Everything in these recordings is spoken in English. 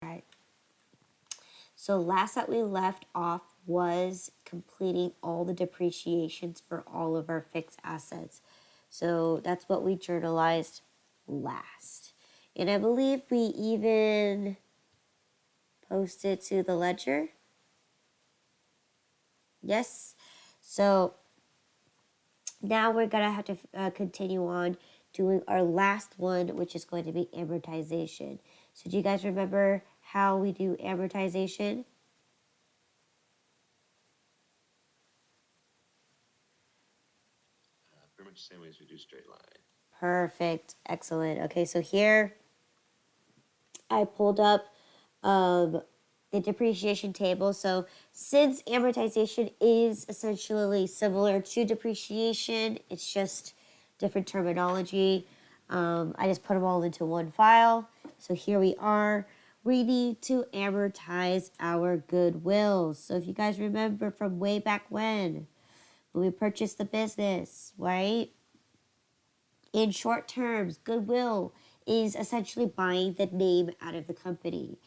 Right. So last that we left off was completing all the depreciations for all of our fixed assets. So that's what we journalized last. And I believe we even posted to the ledger. Yes. So now we're going to have to continue on doing our last one, which is going to be amortization. So do you guys remember how we do amortization? Pretty much the same way as we do straight line. Perfect. Excellent. Okay, so here I pulled up the depreciation table. So since amortization is essentially similar to depreciation, it's just different terminology. I just put them all into one file. So here we are. We need to amortize our goodwill. So if you guys remember from way back when we purchased the business, right? In short terms, goodwill is essentially buying the name out of the company.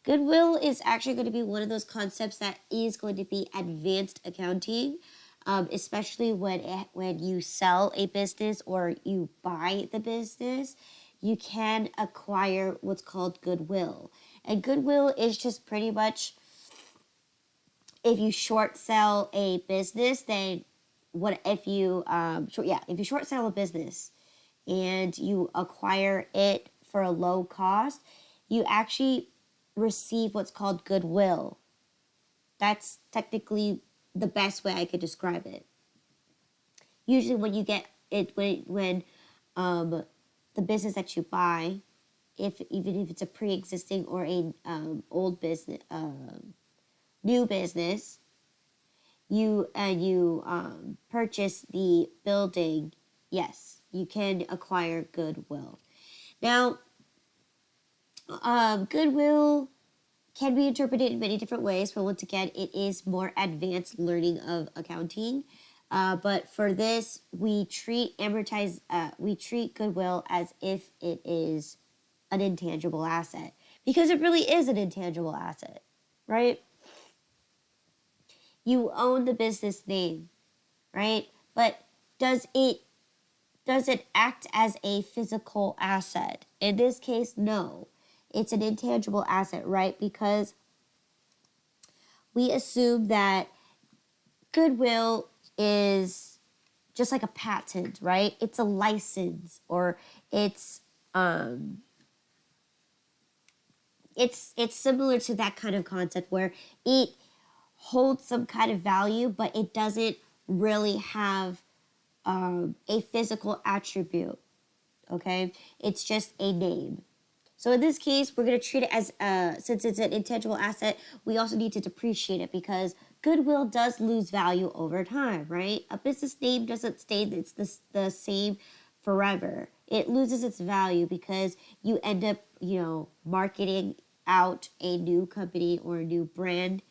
Goodwill is actually going to be one of those concepts that is going to be advanced accounting, especially when you sell a business or you buy the business. You can acquire what's called goodwill. And goodwill is just pretty much if you short sell a business, then what if you if you short sell a business and you acquire it for a low cost, you actually receive what's called goodwill. That's technically the best way I could describe it. Usually when you get it, when the business that you buy, even if it's a pre-existing or a old business, new business, you purchase the building, yes, you can acquire goodwill. Now, goodwill can be interpreted in many different ways, but once again, it is more advanced learning of accounting. But for this, we treat goodwill as if it is an intangible asset, because it really is an intangible asset, right? You own the business name, right? But does it act as a physical asset? In this case, no. It's an intangible asset, right? Because we assume that goodwill is just like a patent, right? It's a license, or it's similar to that kind of concept where it holds some kind of value, but it doesn't really have a physical attribute. Okay, it's just a name. So in this case, we're going to treat it as, since it's an intangible asset, we also need to depreciate it, because goodwill does lose value over time, right? A business name doesn't stay the same forever. It loses its value because you end up, marketing out a new company or a new brand.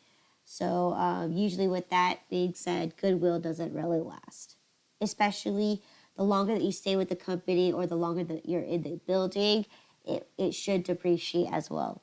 So usually with that being said, goodwill doesn't really last, especially the longer that you stay with the company or the longer that you're in the building, it should depreciate as well.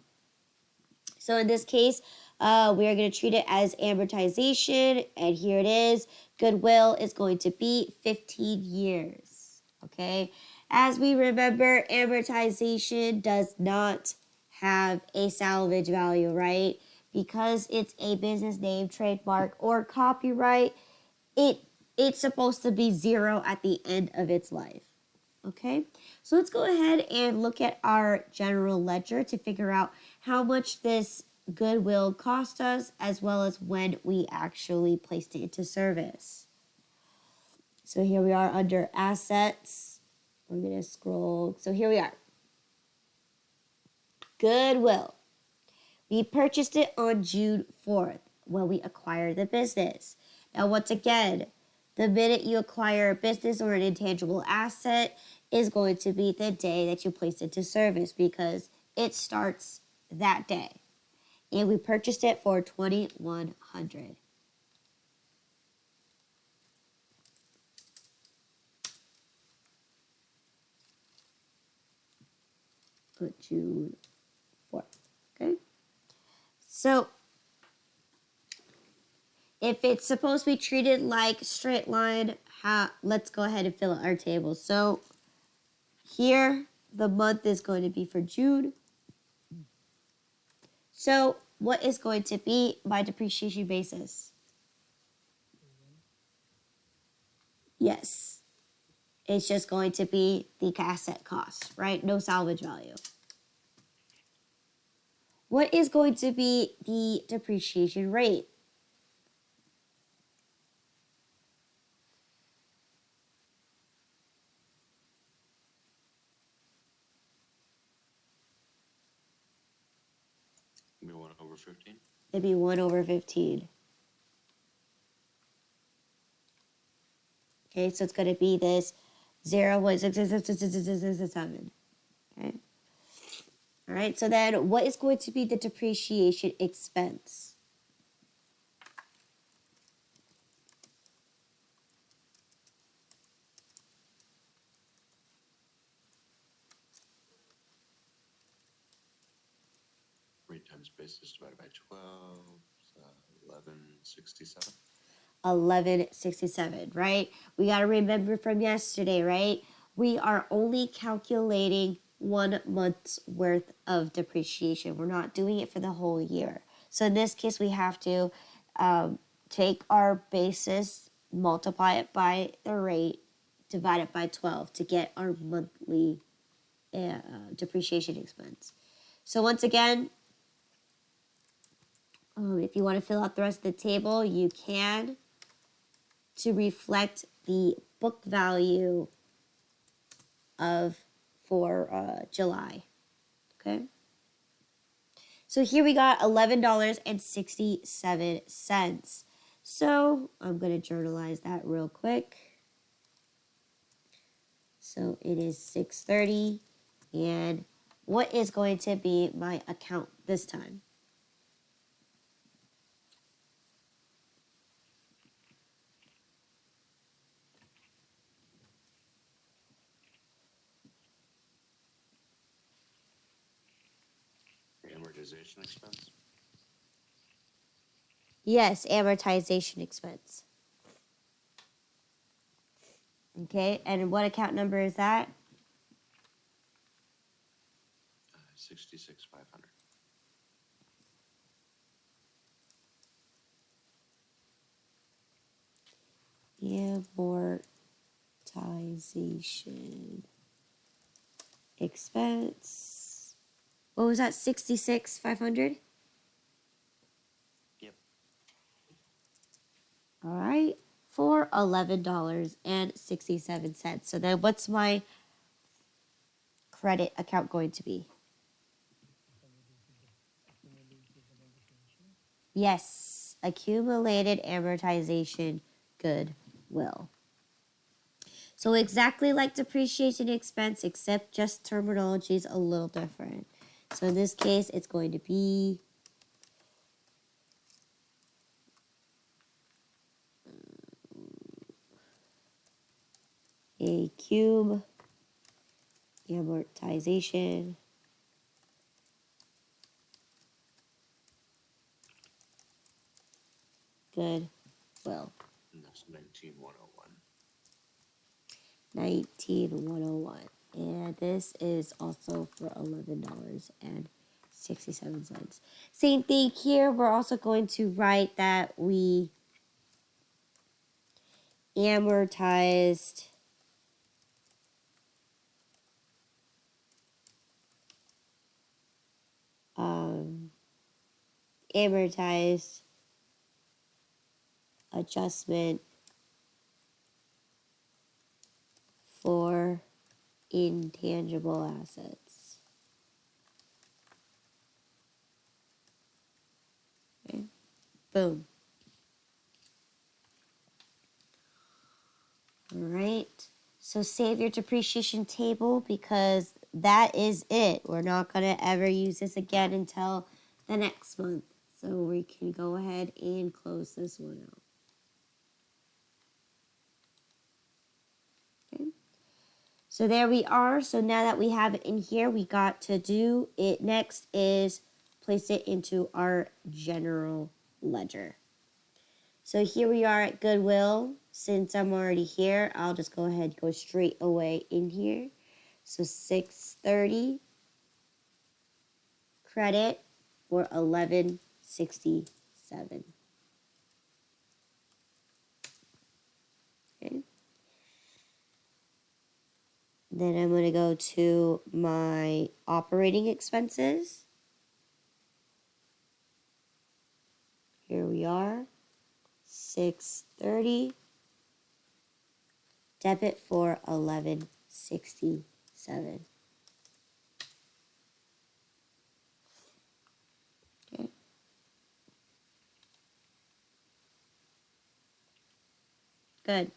So in this case, we are going to treat it as amortization, and here it is. Goodwill is going to be 15 years, okay? As we remember, amortization does not have a salvage value, right? Because it's a business name, trademark, or copyright, it's supposed to be zero at the end of its life. Okay, so let's go ahead and look at our general ledger to figure out how much this goodwill cost us, as well as when we actually placed it into service. So here we are under assets. We're going to scroll. So here we are. Goodwill. We purchased it on June 4th when we acquired the business. Now, once again, the minute you acquire a business or an intangible asset is going to be the day that you place it into service, because it starts that day. And we purchased it for $2,100. Put June 4th. Okay. So if it's supposed to be treated like straight line, let's go ahead and fill out our table. So here, the month is going to be for June. So what is going to be my depreciation basis? Yes, it's just going to be the asset cost, right? No salvage value. What is going to be the depreciation rate? Maybe 1/15. It'd be 1 over 15. Okay, so it's going to be this 0.667. Okay. All right, so then what is going to be the depreciation expense? Rate times basis divided by 12, 1167. 1167, right? We got to remember from yesterday, right? We are only calculating 1 month's worth of depreciation. We're not doing it for the whole year. So in this case, we have to take our basis, multiply it by the rate, divide it by 12 to get our monthly depreciation expense. So once again, if you want to fill out the rest of the table, you can, to reflect the book value for July. Okay. So here we got $11.67. So I'm going to journalize that real quick. So it is 6:30, and what is going to be my account this time? Amortization expense. Yes, amortization expense. Okay, and what account number is that? 66,500. Amortization expense. What was that? 66,500? Yep. All right. For $11.67. So then what's my credit account going to be? Yes, accumulated amortization goodwill. So exactly like depreciation expense, except just terminology is a little different. So in this case, it's going to be a cube amortization goodwill. And that's 19,101. 19,101. And this is also for $11.67. Same thing here. We're also going to write that we amortized amortized adjustment for intangible assets. Okay. Boom. All right. So save your depreciation table because that is it. We're not going to ever use this again until the next month. So we can go ahead and close this one out. Okay. So there we are. So now that we have it in here, we got to do it next is place it into our general ledger. So here we are at Goodwill. Since I'm already here, I'll just go ahead and go straight away in here. So 630 credit for 1167. Okay. Then I'm going to go to my operating expenses. Here we are. 630 debit for 1167. Okay. Good.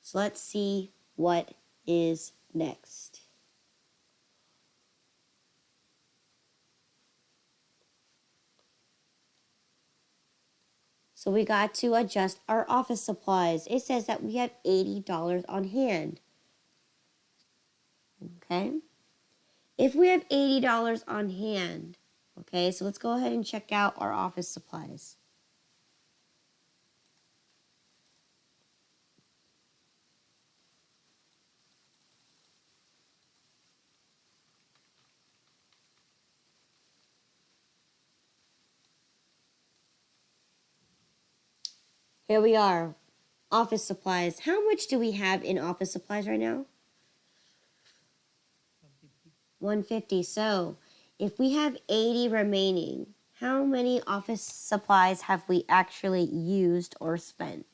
So let's see what is next. So we got to adjust our office supplies. It says that we have $80 on hand. Okay. If we have $80 on hand, okay, so let's go ahead and check out our office supplies. Here we are. Office supplies. How much do we have in office supplies right now? 150. So if we have 80 remaining, how many office supplies have we actually used or spent?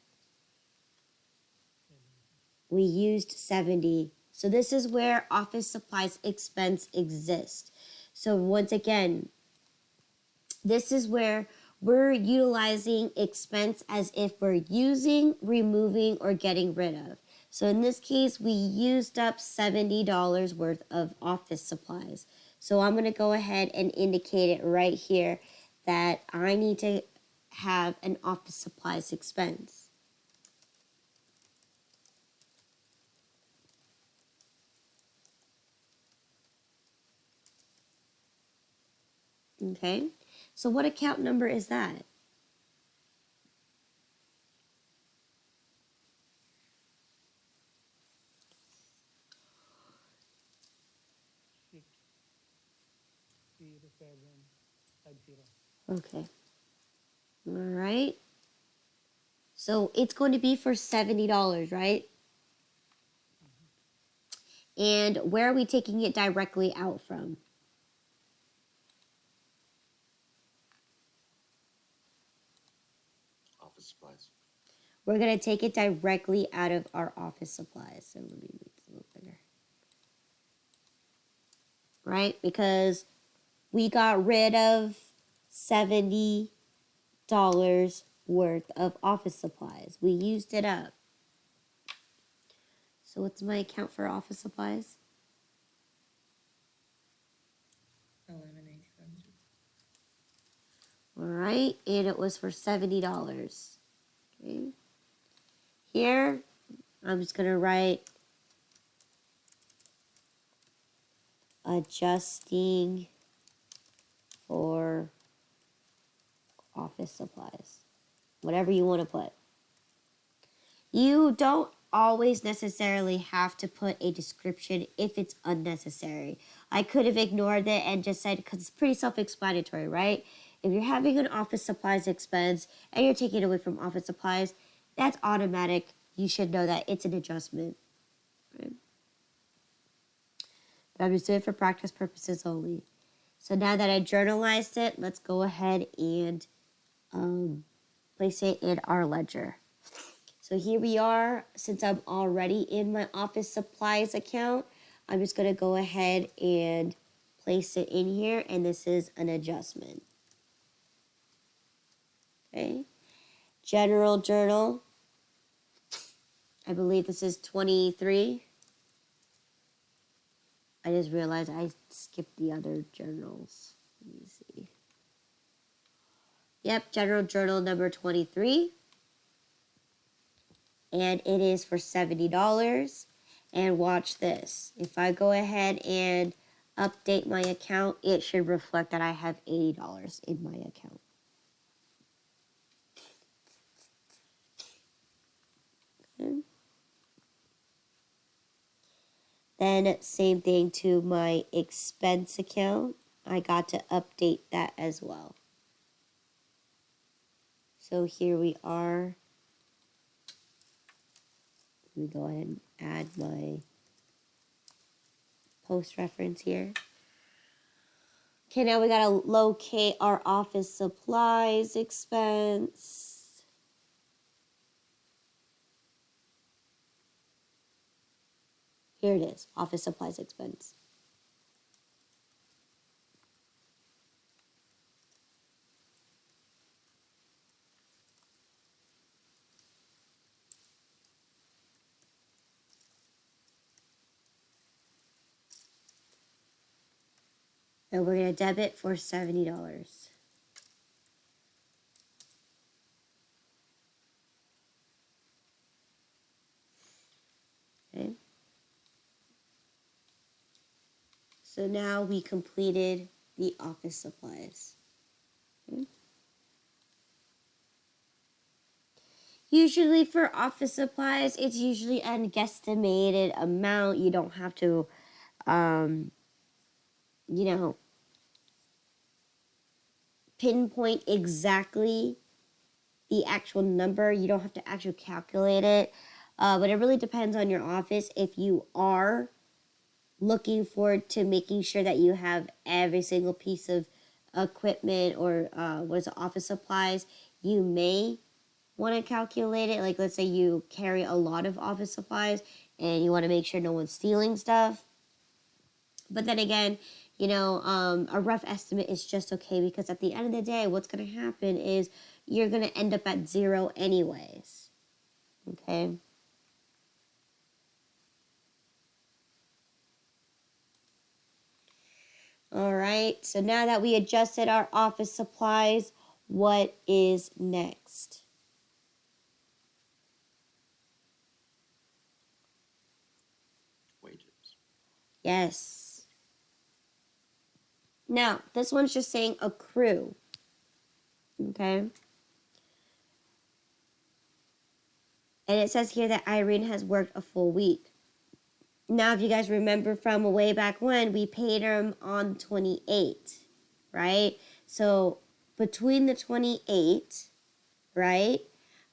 We used 70. So this is where office supplies expense exists. So once again, this is where we're utilizing expense as if we're using, removing, or getting rid of. So in this case, we used up $70 worth of office supplies. So I'm going to go ahead and indicate it right here that I need to have an office supplies expense. Okay, so what account number is that? Okay. All right. So it's going to be for $70, right? And where are we taking it directly out from? Office supplies. We're going to take it directly out of our office supplies. So let me make this a little bigger. Right? Because we got rid of $70 worth of office supplies. We used it up. So what's my account for office supplies? 11,800. All right, and it was for $70. Okay. Here, I'm just going to write adjusting for office supplies. Whatever you want to put. You don't always necessarily have to put a description if it's unnecessary. I could have ignored it and just said, because it's pretty self-explanatory, right? If you're having an office supplies expense and you're taking it away from office supplies, that's automatic. You should know that it's an adjustment. Right? But I'm just doing it for practice purposes only. So now that I journalized it, let's go ahead and place it in our ledger. So here we are. Since I'm already in my office supplies account, I'm just going to go ahead and place it in here, and this is an adjustment. Okay. General journal. I believe this is 23. I just realized I skipped the other journals. Let me see. Yep, general journal number 23. And it is for $70. And watch this. If I go ahead and update my account, it should reflect that I have $80 in my account. Okay. Then same thing to my expense account. I got to update that as well. So here we are. Let me go ahead and add my post reference here. Okay, now we gotta locate our office supplies expense. Here it is, office supplies expense. And we're gonna debit for $70. Okay. So now we completed the office supplies. Okay. Usually for office supplies, it's usually an guesstimated amount. You don't have to, you know, pinpoint exactly the actual number. You don't have to actually calculate it. But it really depends on your office. If you are looking forward to making sure that you have every single piece of equipment or what is it, office supplies, you may want to calculate it. Like, let's say you carry a lot of office supplies and you want to make sure no one's stealing stuff. But then again, a rough estimate is just okay, because at the end of the day, what's going to happen is you're going to end up at zero anyways. Okay. All right. So now that we adjusted our office supplies, what is next? Wages. Yes. Now, this one's just saying accrue. Okay. And it says here that Irene has worked a full week. Now, if you guys remember from way back when, we paid her on 28, right? So between the 28, right,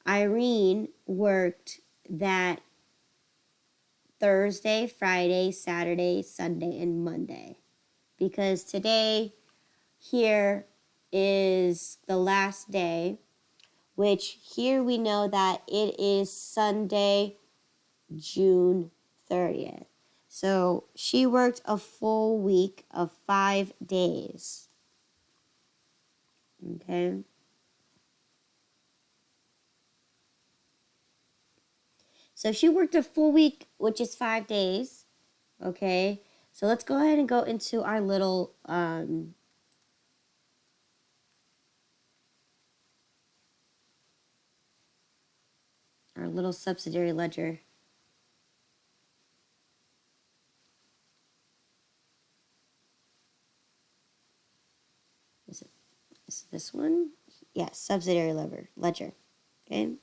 Irene worked that Thursday, Friday, Saturday, Sunday, and Monday. Because today here is the last day, which here we know that it is Sunday, June 30th. So she worked a full week of 5 days. Okay. So she worked a full week, which is 5 days. Okay. So let's go ahead and go into our little subsidiary ledger. Is it this one? Yes, subsidiary ledger. Okay.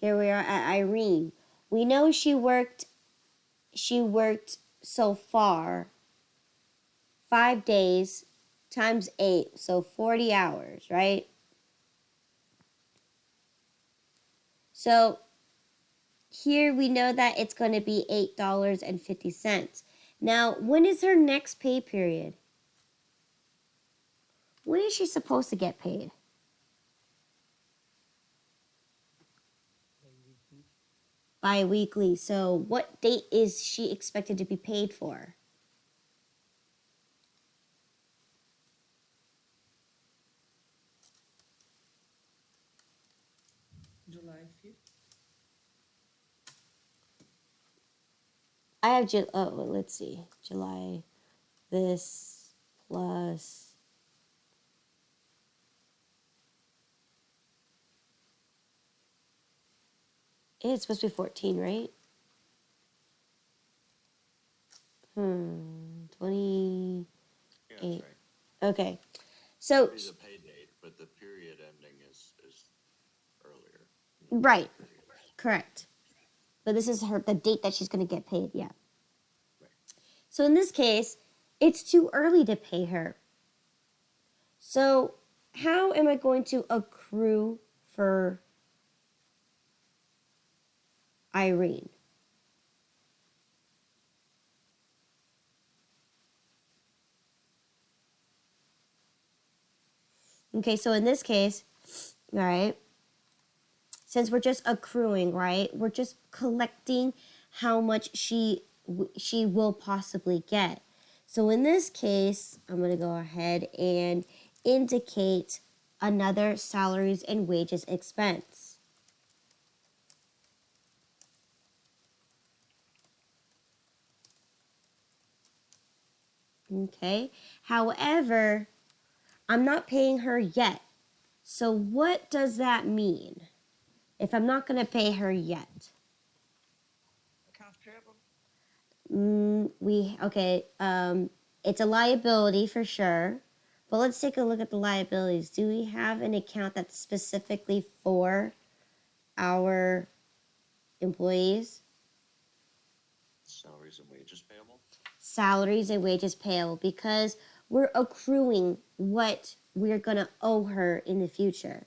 Here we are at Irene. We know she worked so far 5 days times 8, so 40 hours, right? So here we know that it's going to be $8.50. Now, when is her next pay period? When is she supposed to get paid? Bi-weekly. So what date is she expected to be paid for? July 5th. I have let's see. July this plus it's supposed to be 14, right? 28. Yeah, that's right. Okay. So, It's a pay date, but the period ending is earlier. right. Correct. But this is the date that she's going to get paid. Yeah. Right. So in this case, it's too early to pay her. So how am I going to accrue for Irene? Okay, so in this case, all right, since we're just accruing, right, we're just collecting how much she will possibly get. So in this case, I'm going to go ahead and indicate another salaries and wages expense. Okay. However, I'm not paying her yet. So what does that mean if I'm not going to pay her yet? Accounts payable. It's a liability for sure. But let's take a look at the liabilities. Do we have an account that's specifically for our employees? Salaries and wages payable. Salaries and wages payable, because we're accruing what we're going to owe her in the future.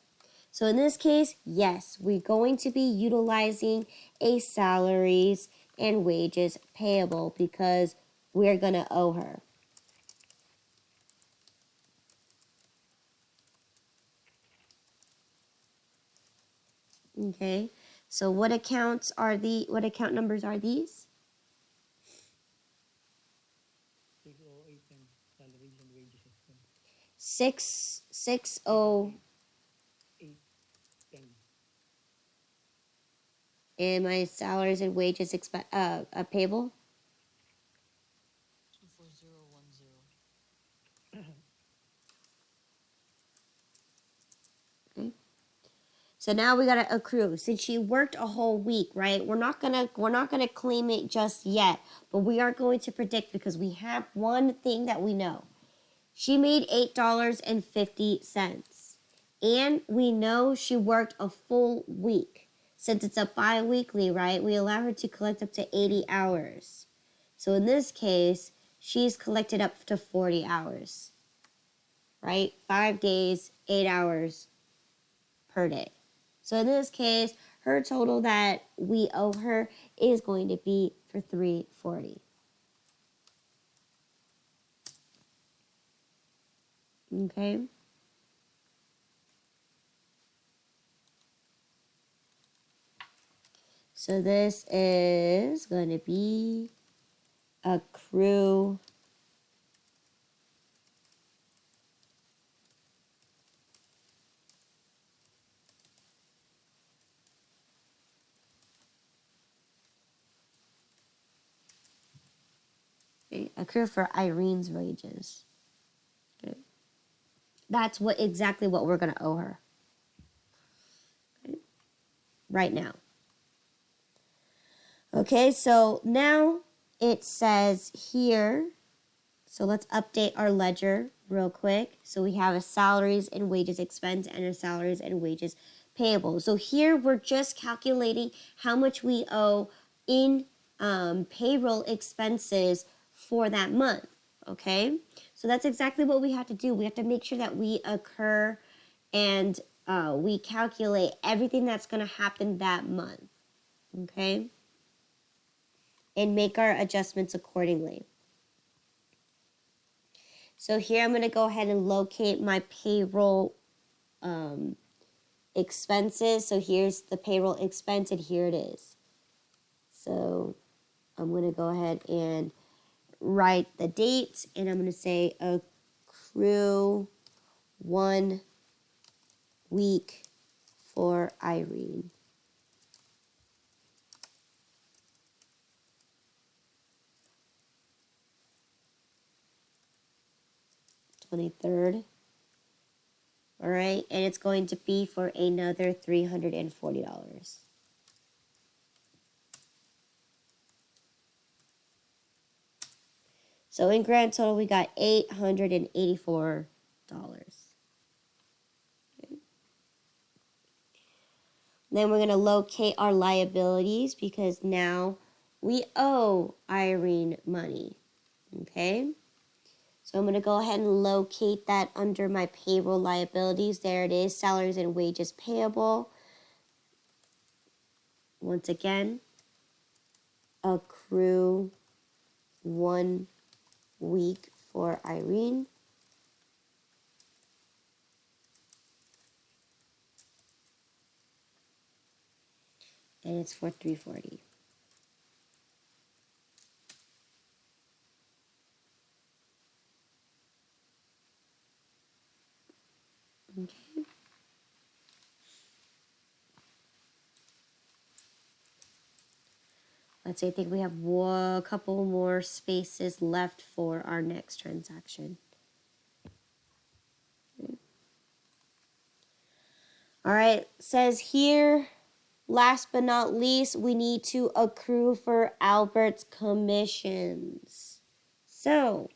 So in this case, yes, we're going to be utilizing a salaries and wages payable because we're going to owe her. Okay, so what account numbers are these? 608 and salaries and wages expense. 660 810. and my salaries and wages payable. 24010. Okay. So now we gotta accrue. Since she worked a whole week, right? We're not gonna claim it just yet, but we are going to predict because we have one thing that we know. She made $8.50. And we know she worked a full week. Since it's a bi-weekly, right? We allow her to collect up to 80 hours. So in this case, she's collected up to 40 hours. Right? 5 days, 8 hours per day. So in this case, her total that we owe her is going to be for $340. Okay? So this is going to be accrue accrue for Irene's wages. Okay. That's exactly what we're going to owe her. Okay. Right now. Okay, so now it says here, so let's update our ledger real quick. So we have a salaries and wages expense and a salaries and wages payable. So here we're just calculating how much we owe in payroll expenses for that month. Okay, so that's exactly what we have to do. We have to make sure that we occur and we calculate everything that's going to happen that month. Okay, and make our adjustments accordingly. So here I'm going to go ahead and locate my payroll expenses. So here's the payroll expense and here it is. So I'm going to go ahead and write the date and I'm going to say accrue 1 week for Irene. $23rd. All right, and it's going to be for another $340. So in grand total, we got $884. Then we're going to locate our liabilities because now we owe Irene money. Okay? So I'm going to go ahead and locate that under my payroll liabilities. There it is, salaries and wages payable. Once again, accrue 1 week for Irene. And it's for $340. Okay. Let's see, I think we have a couple more spaces left for our next transaction. All right, says here, last but not least, we need to accrue for Albert's commissions. So,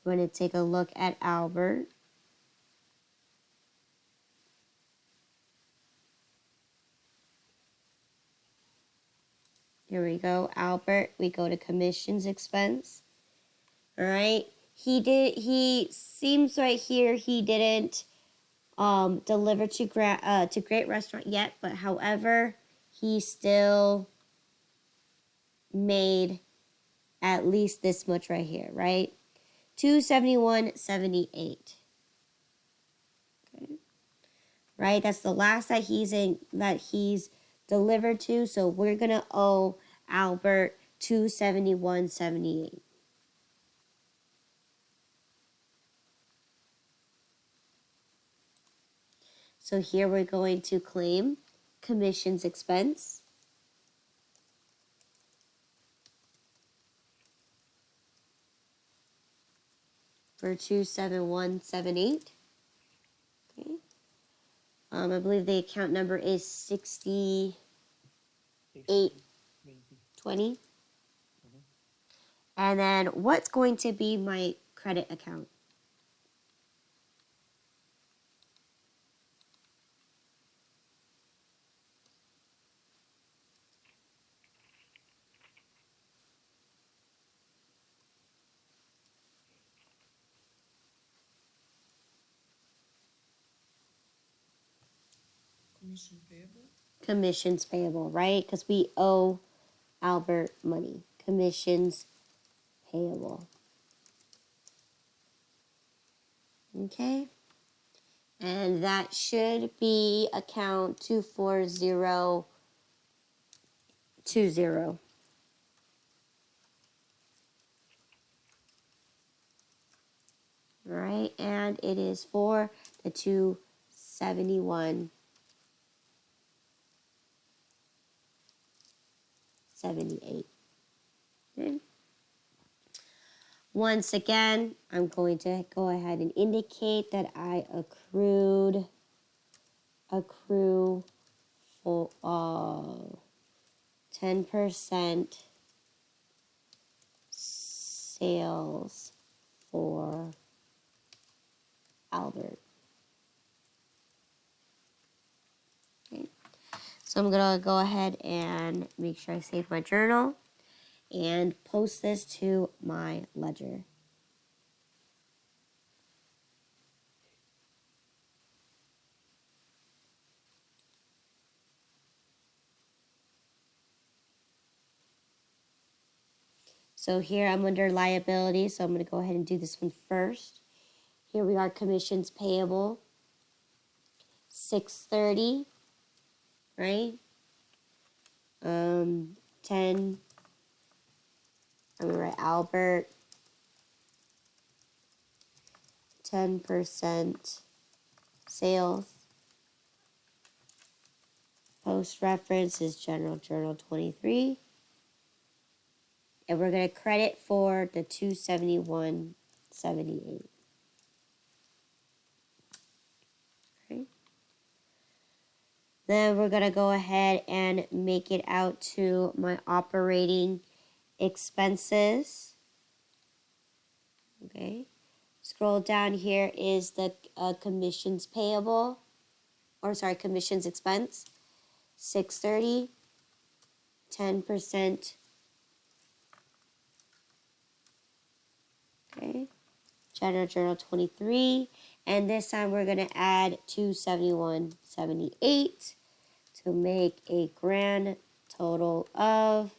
we're going to take a look at Albert. Here we go, Albert. We go to commissions expense. All right. He seems right here he didn't deliver to Great Restaurant yet, but however, he still made at least this much right here, right? $271.78. Okay. Right? That's the last that he's delivered to, so we're going to owe Albert $271.78. So here we're going to claim commissions expense. For 27178. Okay. I believe the account number is 6820. And then what's going to be my credit account? Commissions payable, right? Because we owe Albert money. Commissions payable. Okay. And that should be account 24020. All right, and it is for the 271.78. Okay. Once again, I'm going to go ahead and indicate that I accrue for 10% sales for Albert. Okay. So I'm going to go ahead and make sure I save my journal and post this to my ledger. So here I'm under liability, so I'm going to go ahead and do this one first. Here we are, commissions payable, 630, right? 10, I'm going to write Albert, 10% sales. Post reference is General Journal 23. And we're going to credit for the 271.78. Okay. Then we're going to go ahead and make it out to my operating expenses. Okay. Scroll down, here is the commissions payable, or sorry, commissions expense. 630, 10%. Okay. General Journal 23. And this time we're going to add 271.78 to make a grand total of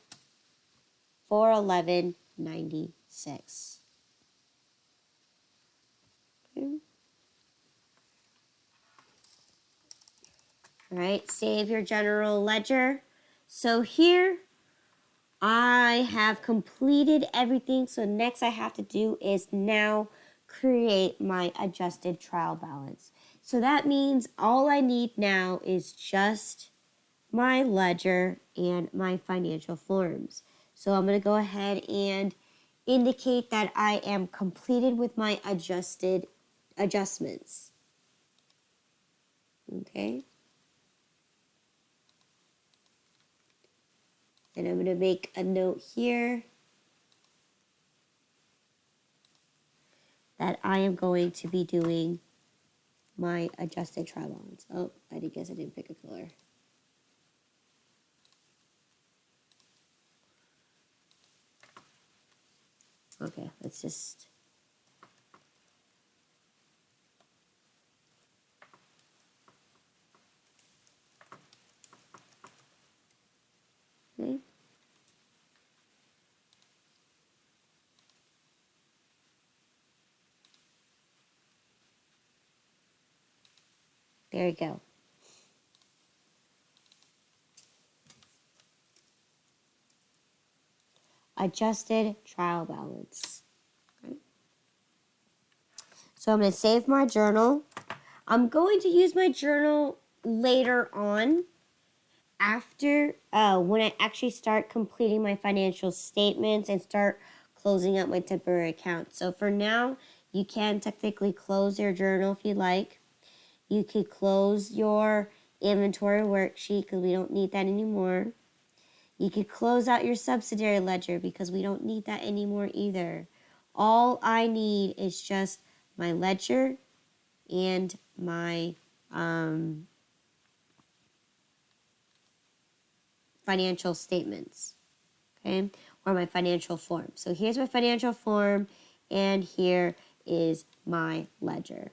411.96. Okay. All right, save your general ledger. So here I have completed everything. So next I have to do is now create my adjusted trial balance. So that means all I need now is just my ledger and my financial forms. So I'm going to go ahead and indicate that I am completed with my adjustments. Okay. And I'm going to make a note here that I am going to be doing my adjusted trial balance. Oh, I guess I didn't pick a color. Okay, let's just... Okay. There you go. Adjusted trial balance. Okay. So I'm going to save my journal. I'm going to use my journal later on after when I actually start completing my financial statements and start closing out my temporary account. So for now, you can technically close your journal if you like. You could close your inventory worksheet because we don't need that anymore. You could close out your subsidiary ledger because we don't need that anymore either. All I need is just my ledger and my financial statements, okay, or my financial form. So here's my financial form, and here is my ledger.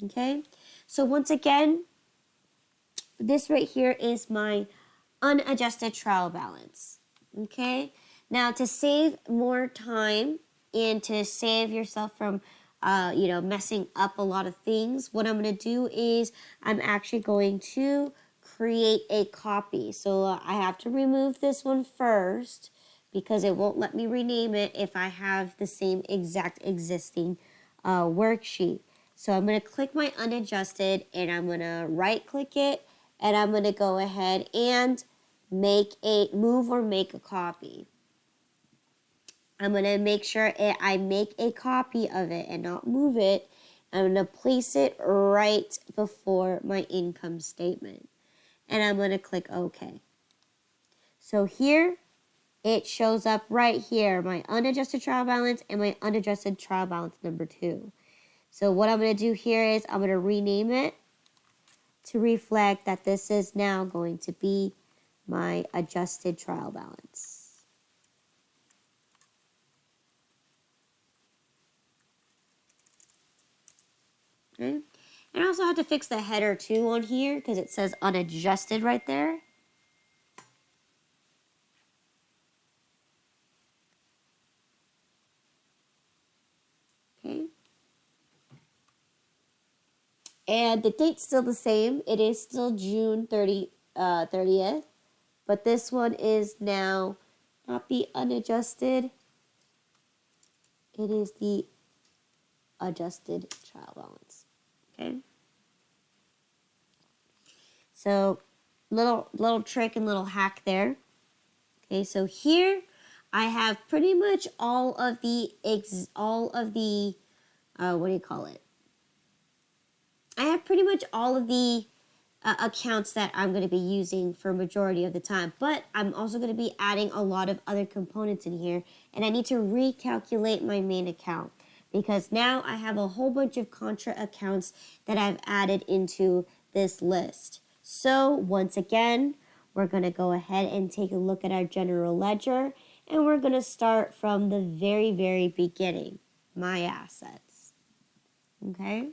Okay, so once again, this right here is my unadjusted trial balance. Okay, now to save more time and to save yourself from messing up a lot of things, what I'm going to do is I'm actually going to create a copy. So I have to remove this one first because it won't let me rename it if I have the same exact existing worksheet. So I'm going to click my unadjusted and I'm going to right click it and I'm going to go ahead and make a copy. I'm going to make sure I make a copy of it and not move it. I'm going to place it right before my income statement. And I'm going to click OK. So here, it shows up right here, my unadjusted trial balance and my unadjusted trial balance number 2. So what I'm going to do here is I'm going to rename it to reflect that this is now going to be my adjusted trial balance. Okay. And I also have to fix the header too on here because it says unadjusted right there. Okay. And the date's still the same. It is still June 30th. But this one is now not the unadjusted. It is the adjusted trial balance. Okay. So little trick and little hack there. Okay, so here I have pretty much all of the what do you call it? I have pretty much all of the accounts that I'm going to be using for majority of the time, but I'm also going to be adding a lot of other components in here, and I need to recalculate my main account because now I have a whole bunch of contra accounts that I've added into this list. So once again, we're going to go ahead and take a look at our general ledger, and we're going to start from the very, very beginning, my assets. Okay?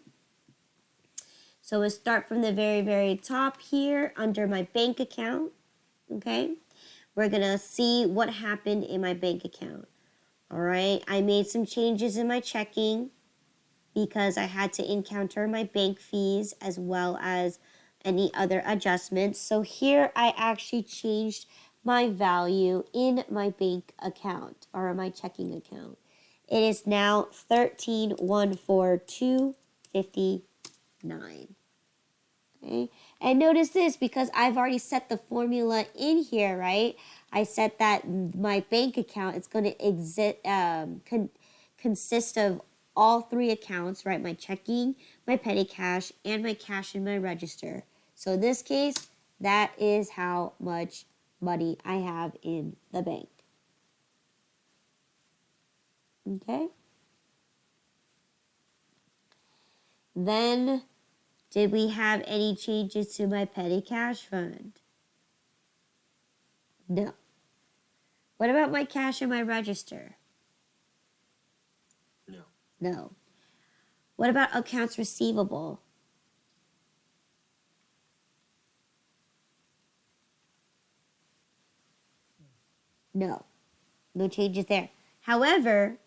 So we'll start from the very, very top here under my bank account. Okay? We're going to see what happened in my bank account. All right? I made some changes in my checking because I had to encounter my bank fees as well as any other adjustments. So here I actually changed my value in my bank account or my checking account. It is now 13,142.59. Okay. And notice this because I've already set the formula in here, right? I set that my bank account is going to consist of all three accounts, right? My checking, my petty cash, and my cash in my register. So in this case, that is how much money I have in the bank. Okay? Then, did we have any changes to my petty cash fund? No. What about my cash in my register? No. No. What about accounts receivable? No. No changes there. However,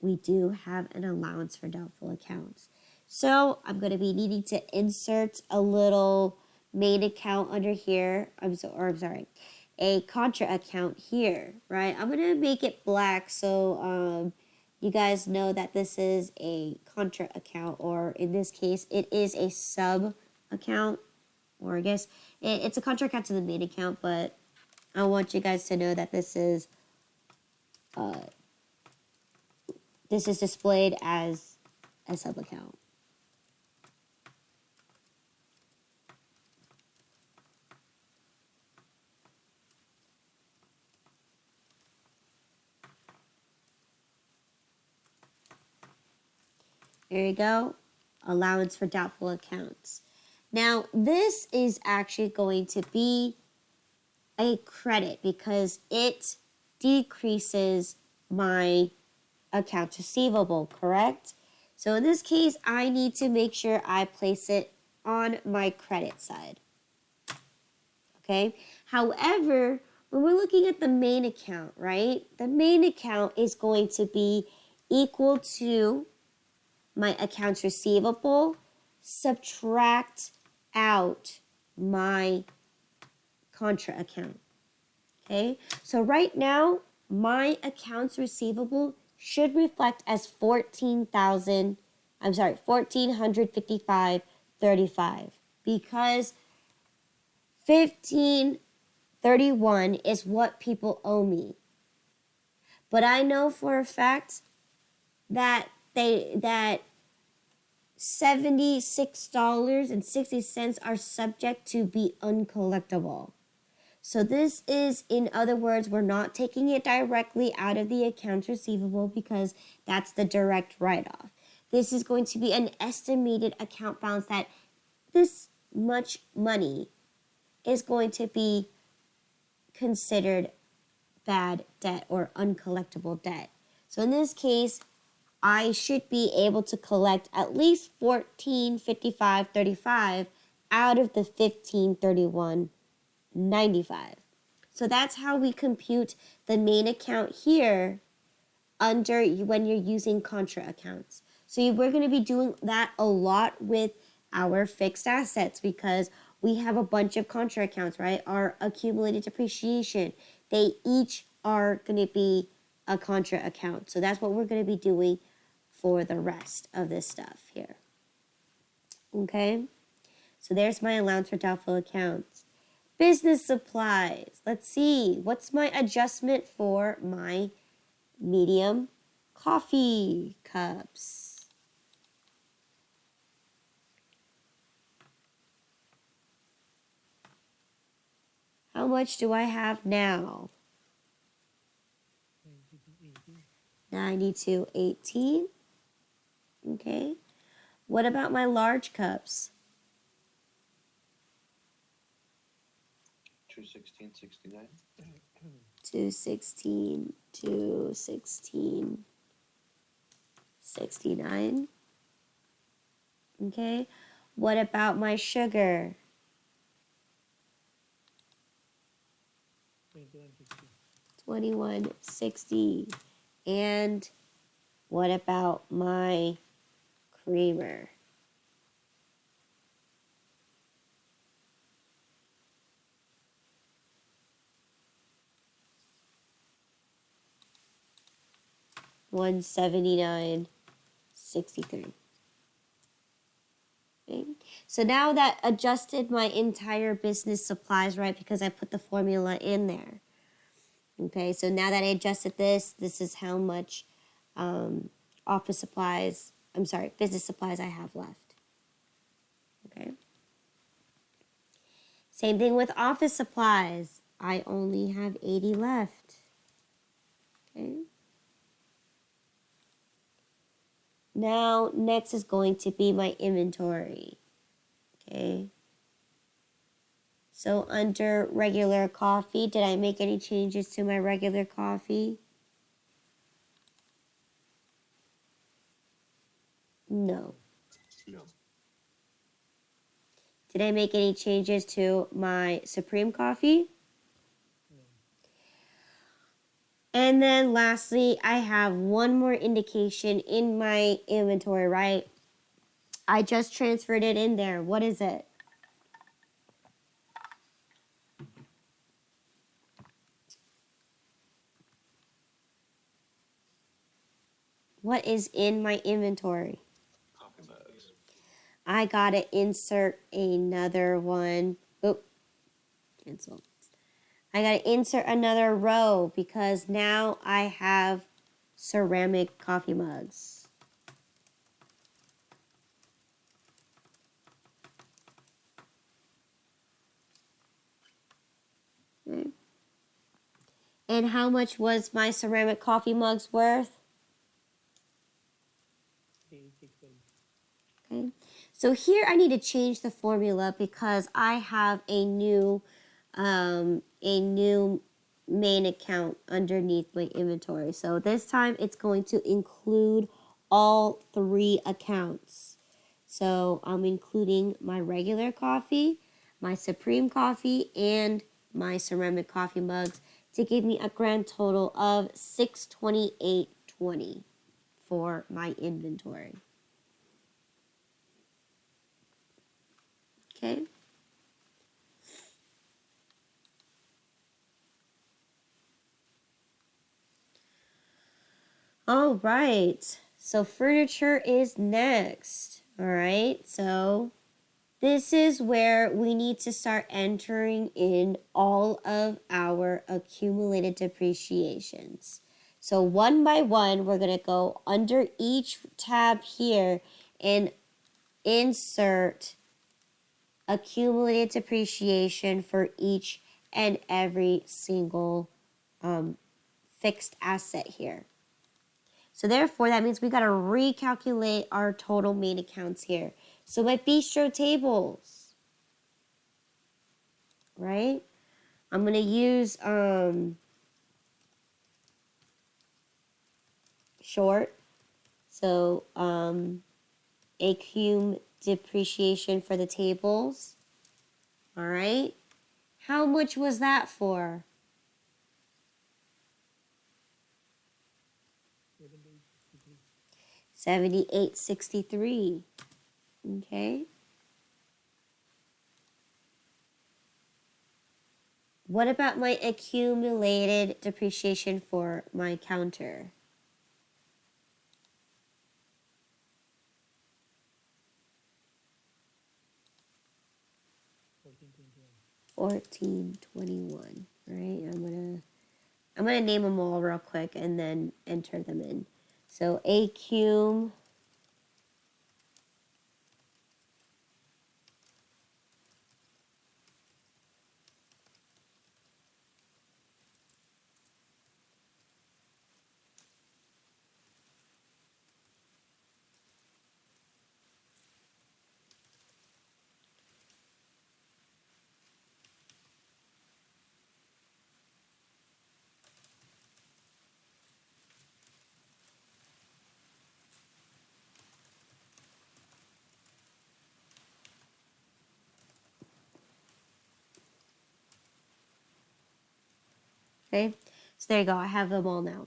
we do have an allowance for doubtful accounts. So I'm going to be needing to insert a little main account under here. I'm sorry, a contra account here, right? I'm going to make it black so you guys know that this is a contra account, or in this case, it is a sub account, or I guess it's a contra account to the main account, but I want you guys to know that this is displayed as a sub account. There you go. Allowance for doubtful accounts. Now, this is actually going to be a credit because it decreases my accounts receivable, correct? So in this case, I need to make sure I place it on my credit side. Okay? However, when we're looking at the main account, right? The main account is going to be equal to my accounts receivable, subtract out my contra account. Okay? So right now, my accounts receivable should reflect as 1,455.35 because 1531 is what people owe me. But I know for a fact that $76.60 are subject to be uncollectible. So this is, in other words, we're not taking it directly out of the accounts receivable because that's the direct write-off. This is going to be an estimated account balance that this much money is going to be considered bad debt or uncollectible debt. So in this case, I should be able to collect at least $1455.35 out of the $1531.95. So that's how we compute the main account here under when you're using contra accounts. So we're going to be doing that a lot with our fixed assets because we have a bunch of contra accounts, right? Our accumulated depreciation, they each are going to be a contra account. So that's what we're going to be doing for the rest of this stuff here. Okay? So there's my allowance for doubtful accounts. Business supplies. Let's see. What's my adjustment for my medium coffee cups? much do I have now? 92, 92.18. 18. Okay. What about my large cups? 216.69. 216, 216.69. Okay. What about my sugar? 21, 60. 21.60. And what about my creamer? 179.63. Okay. So now that adjusted my entire business supplies, right? Because I put the formula in there. Okay, so now that I adjusted this is how much office supplies, I'm sorry, business supplies I have left. Okay. Same thing with office supplies. I only have 80 left. Okay. Now, next is going to be my inventory. Okay. So under regular coffee, did I make any changes to my regular coffee? No. No. Did I make any changes to my Supreme coffee? No. And then lastly, I have one more indication in my inventory, right? I just transferred it in there. What is it? What is in my inventory? Coffee mugs. I gotta insert another one. Oh, cancel. I gotta insert another row because now I have ceramic coffee mugs. Okay. And how much was my ceramic coffee mugs worth? 386. Okay. So here I need to change the formula because I have a new main account underneath my inventory. So this time it's going to include all three accounts. So I'm including my regular coffee, my Supreme coffee, and my ceramic coffee mugs to give me a grand total of $628.20 for my inventory. Okay. All right. So furniture is next. All right. So this is where we need to start entering in all of our accumulated depreciations. So one by one, we're going to go under each tab here and insert accumulated depreciation for each and every single fixed asset here. So therefore, that means we got to recalculate our total main accounts here. So my bistro tables, right? I'm going to use short. So accum depreciation for the tables. All right. How much was that for? 78.63. Okay. What about my accumulated depreciation for my counter? 1421. Right? I'm gonna name them all real quick and then enter them in. So accum Okay, so there you go. I have them all now.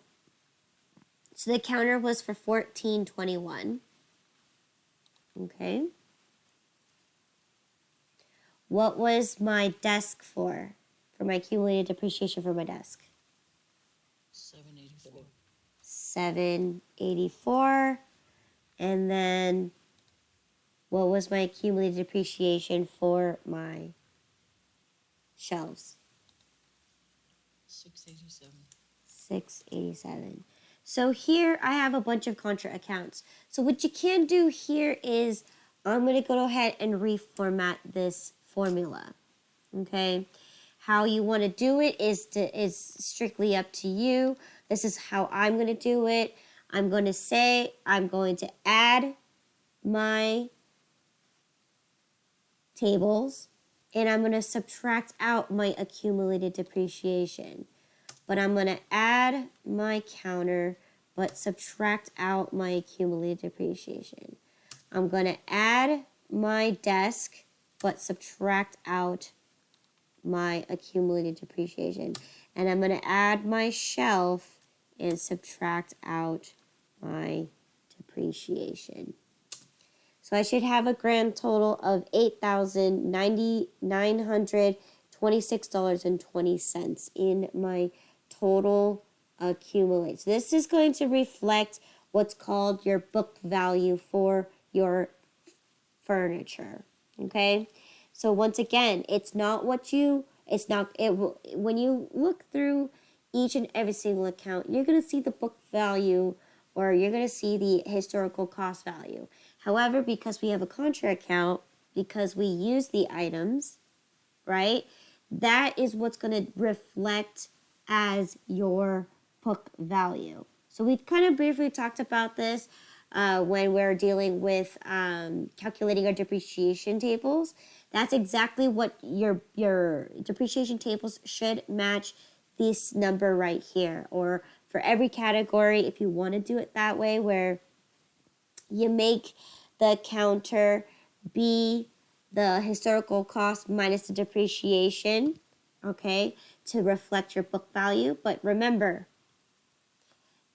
So the counter was for $14.21. Okay. What was my desk for my accumulated depreciation for my desk? 784. $784. And then what was my accumulated depreciation for my shelves? 687. $687. So here I have a bunch of contra accounts. So what you can do here is I'm going to go ahead and reformat this formula. Okay? How you want to do it is strictly up to you. This is how I'm going to do it. I'm going to say I'm going to add my tables and I'm going to subtract out my accumulated depreciation. But I'm going to add my counter but subtract out my accumulated depreciation. I'm going to add my desk but subtract out my accumulated depreciation. And I'm going to add my shelf and subtract out my depreciation. So I should have a grand total of $8,926.20 in my total accumulate. So this is going to reflect what's called your book value for your furniture. Okay? So once again, when you look through each and every single account, you're going to see the book value or you're going to see the historical cost value. However, because we have a contra account, because we use the items, right? That is what's going to reflect as your book value. So we kind of briefly talked about this when we're dealing with calculating our depreciation tables. That's exactly what your depreciation tables should match this number right here. Or for every category, if you want to do it that way, where you make the counter be the historical cost minus the depreciation, okay, to reflect your book value. But remember,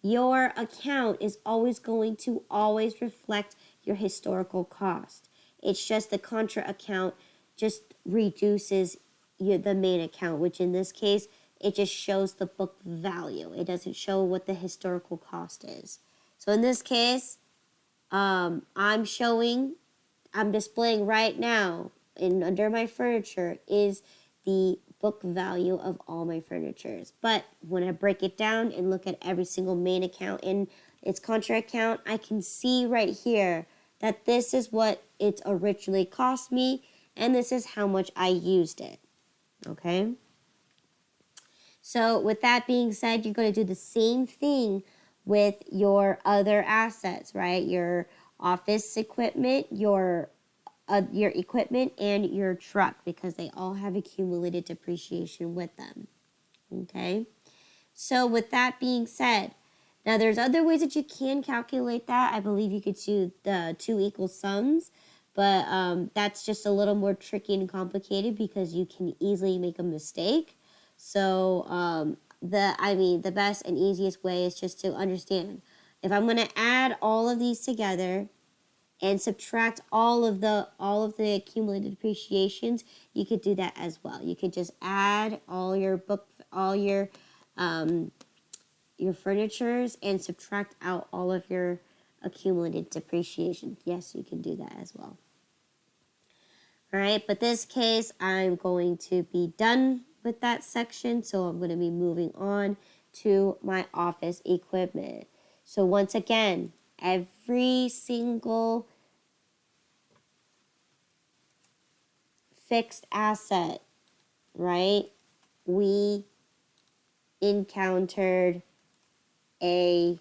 your account is always going to always reflect your historical cost. It's just the contra account just reduces the main account, which in this case, it just shows the book value. It doesn't show what the historical cost is. So in this case, I'm displaying right now under my furniture is the book value of all my furnitures. But when I break it down and look at every single main account in its contra account, I can see right here that this is what it originally cost me and this is how much I used it. Okay? So with that being said, you're going to do the same thing with your other assets, right? Your office equipment, your equipment, and your truck, because they all have accumulated depreciation with them. Okay? So with that being said, now there's other ways that you can calculate that. I believe you could do the two equal sums, but that's just a little more tricky and complicated because you can easily make a mistake. So the best and easiest way is just to understand. If I'm going to add all of these together and subtract all of the accumulated depreciations, you could do that as well. You could just add all your furnitures and subtract out all of your accumulated depreciation. Yes, you can do that as well. All right, but this case, I'm going to be done with that section, so I'm going to be moving on to my office equipment. So once again, every single fixed asset, right, we encountered a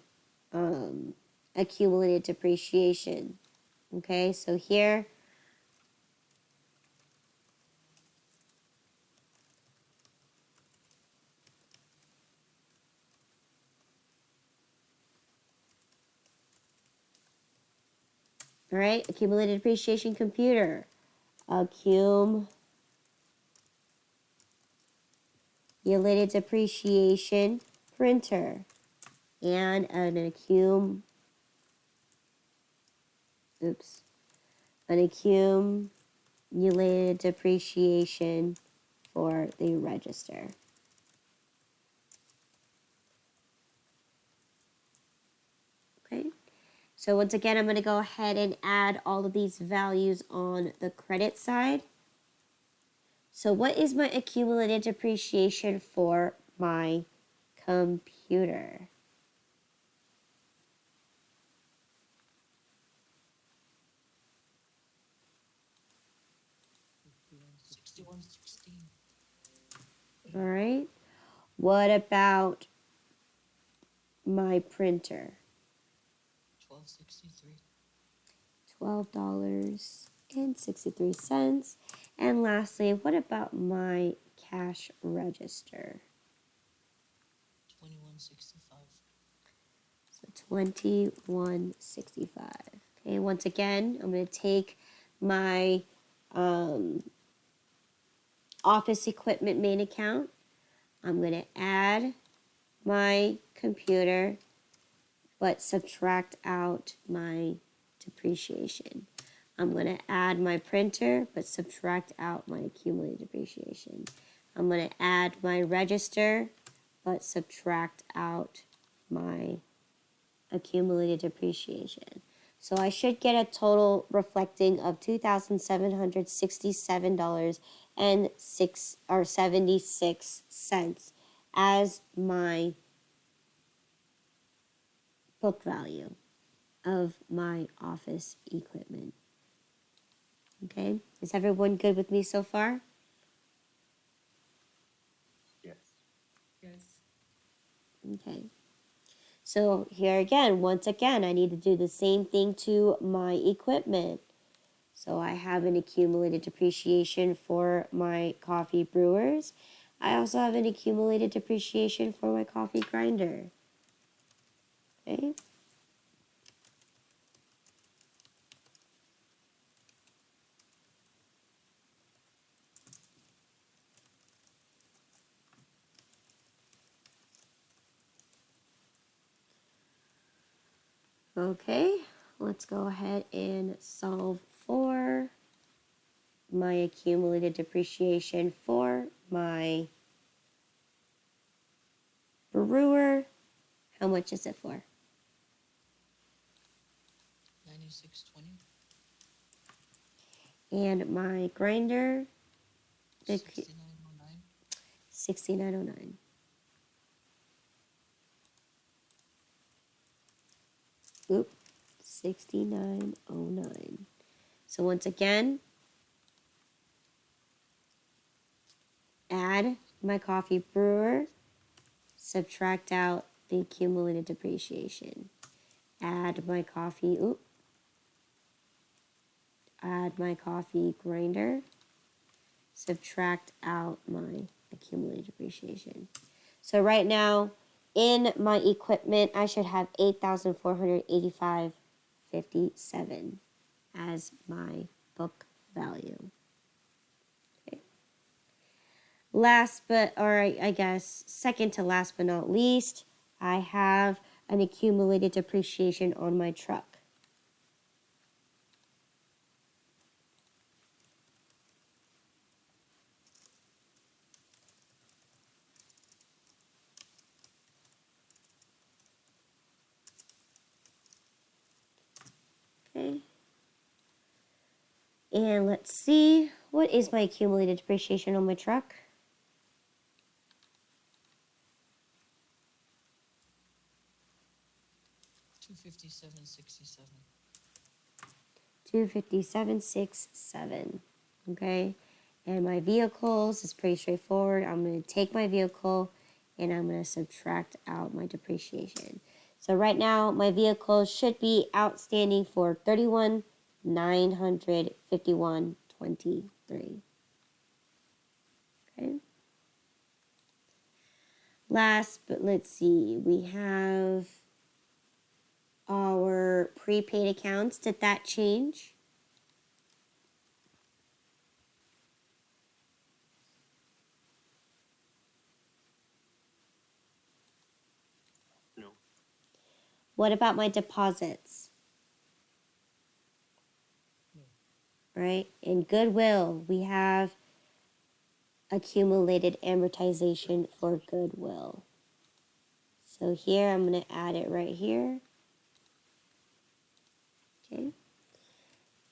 accumulated depreciation. Okay, so here, all right, accumulated depreciation computer. accumulated depreciation printer and an accumulated depreciation for the register. Okay, so once again, I'm going to go ahead and add all of these values on the credit side. So what is my accumulated depreciation for my computer? All right. What about my printer? $12.63. And lastly, what about my cash register? So $21.65. Okay, once again, I'm going to take my office equipment main account. I'm going to add my computer, but subtract out my depreciation. I'm going to add my printer, but subtract out my accumulated depreciation. I'm going to add my register, but subtract out my accumulated depreciation. So I should get a total reflecting of $2,767.76 as my book value of my office equipment. Okay, is everyone good with me so far? Yes. Okay. So here again, once again, I need to do the same thing to my equipment. So I have an accumulated depreciation for my coffee brewers. I also have an accumulated depreciation for my coffee grinder. Okay. Okay, let's go ahead and solve for my accumulated depreciation for my brewer. How much is it for? $96.20. And my grinder, $69.09. $69.09. Oop, $69.09. So once again, add my coffee brewer, subtract out the accumulated depreciation. Add my coffee, add my coffee grinder, subtract out my accumulated depreciation. So right now, in my equipment, I should have $8,485.57 as my book value. Okay. Last but, or I guess second to last but not least, I have an accumulated depreciation on my truck. Okay. And let's see, what is my accumulated depreciation on my truck? $257.67. $257.67. Okay. And my vehicles is pretty straightforward. I'm going to take my vehicle and I'm going to subtract out my depreciation. So right now my vehicle should be outstanding for $31,951.23. Okay. Last, but let's see, we have our prepaid accounts. Did that change? What about my deposits? No. Right? In goodwill, we have accumulated amortization for goodwill. So here, I'm going to add it right here. Okay.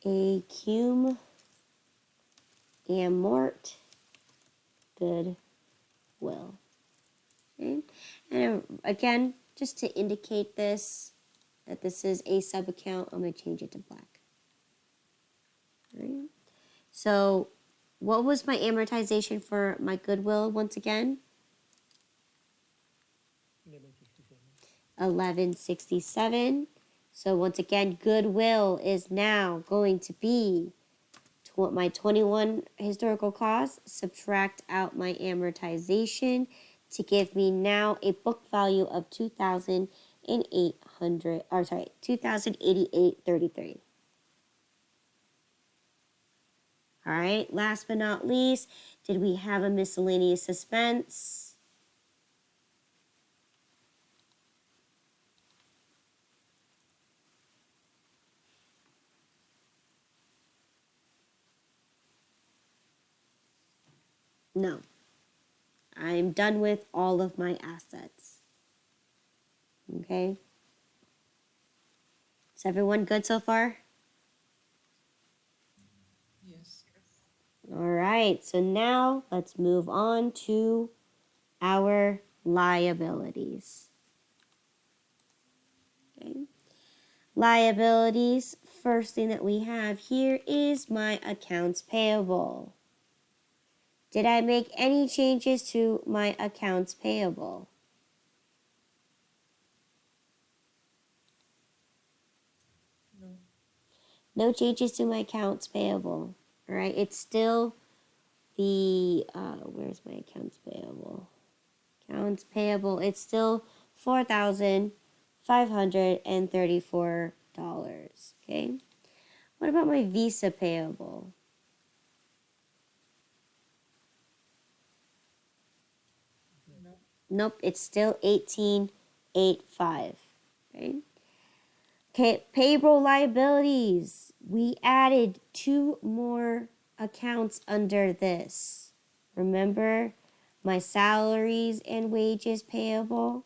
Accum amort goodwill. Okay. And again, just to indicate this, that this is a sub account, I'm going to change it to black. All right. So what was my amortization for my goodwill once again? 1167. $11.67. So once again, goodwill is now going to be my 21 historical costs, subtract out my amortization to give me now a book value of $2,088.33. All right, last but not least, did we have a miscellaneous suspense? No. I'm done with all of my assets. Okay? Is everyone good so far? Yes. All right, so now let's move on to our liabilities. Okay. Liabilities, first thing that we have here is my accounts payable. Did I make any changes to my accounts payable? No. No changes to my accounts payable. All right, it's still the, where's my accounts payable? Accounts payable, it's still $4,534. Okay. What about my Visa payable? No. Nope, it's still 1885. Okay. Okay, payroll liabilities. We added 2 more accounts under this. Remember my salaries and wages payable?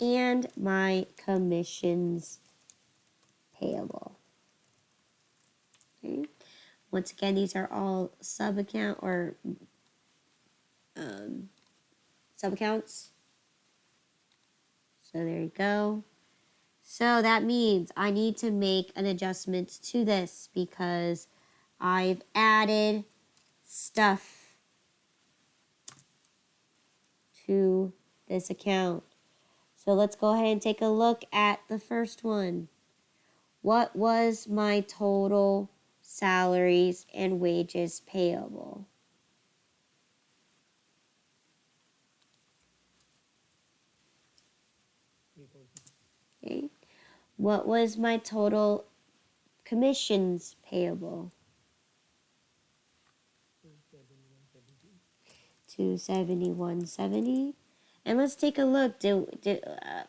And my commissions payable. Okay. Once again, these are all sub account or sub accounts. So there you go. So that means I need to make an adjustment to this because I've added stuff to this account. So let's go ahead and take a look at the first one. What was my total salaries and wages payable? Okay. What was my total commissions payable? 271.70. And let's take a look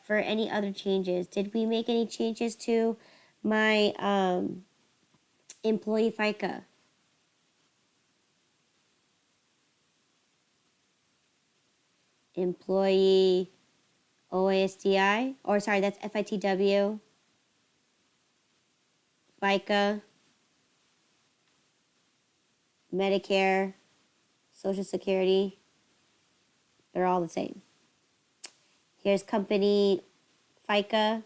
for any other changes. Did we make any changes to my employee FICA? Employee OASDI? Or sorry, that's FITW. FICA. Medicare. Social Security. They're all the same. Here's company FICA,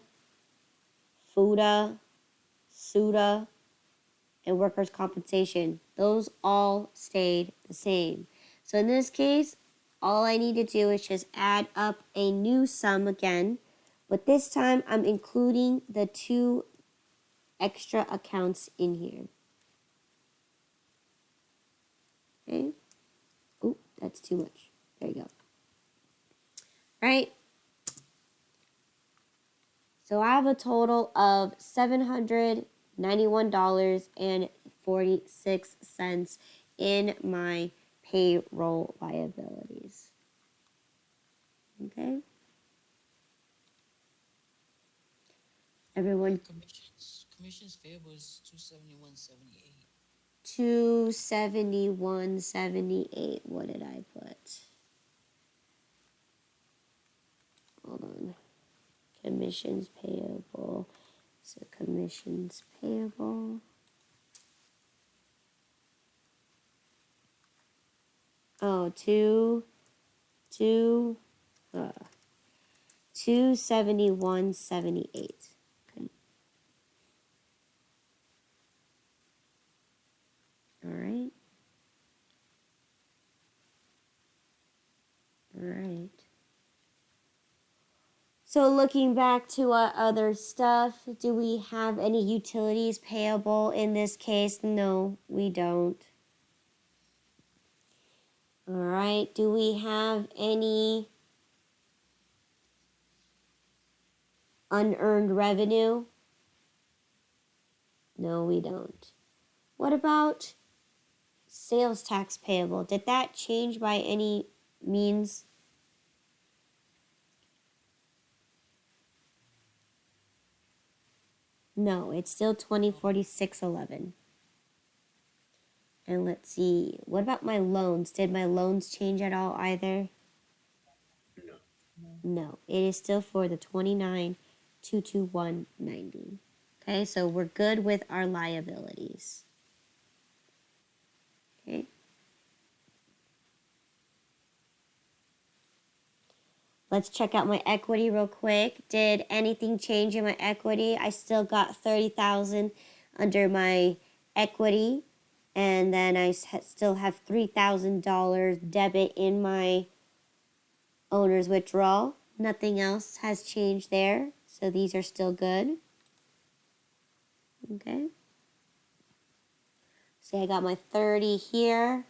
FUTA, SUTA, and workers' compensation. Those all stayed the same. So in this case, all I need to do is just add up a new sum again, but this time I'm including the 2 extra accounts in here. Okay. Oop, that's too much. There you go. Right. So I have a total of $791.46 in my payroll liabilities. Okay? Everyone, Commissions payable is 271.78. 271.78. What did I put? Hold on. Commissions payable. So commissions payable. Oh, 271.78. Okay. All right. All right. So looking back to other stuff, do we have any utilities payable in this case? No, we don't. All right. Do we have any unearned revenue? No, we don't. What about sales tax payable? Did that change by any means? No, it's still 2046.11. And let's see, what about my loans? Did my loans change at all either? No. No, it is still for the 29,221.90. Okay, so we're good with our liabilities. Okay. Let's check out my equity real quick. Did anything change in my equity? I still got 30,000 under my equity, and then I still have $3,000 debit in my owner's withdrawal. Nothing else has changed there, so these are still good. Okay. So I got my 30 here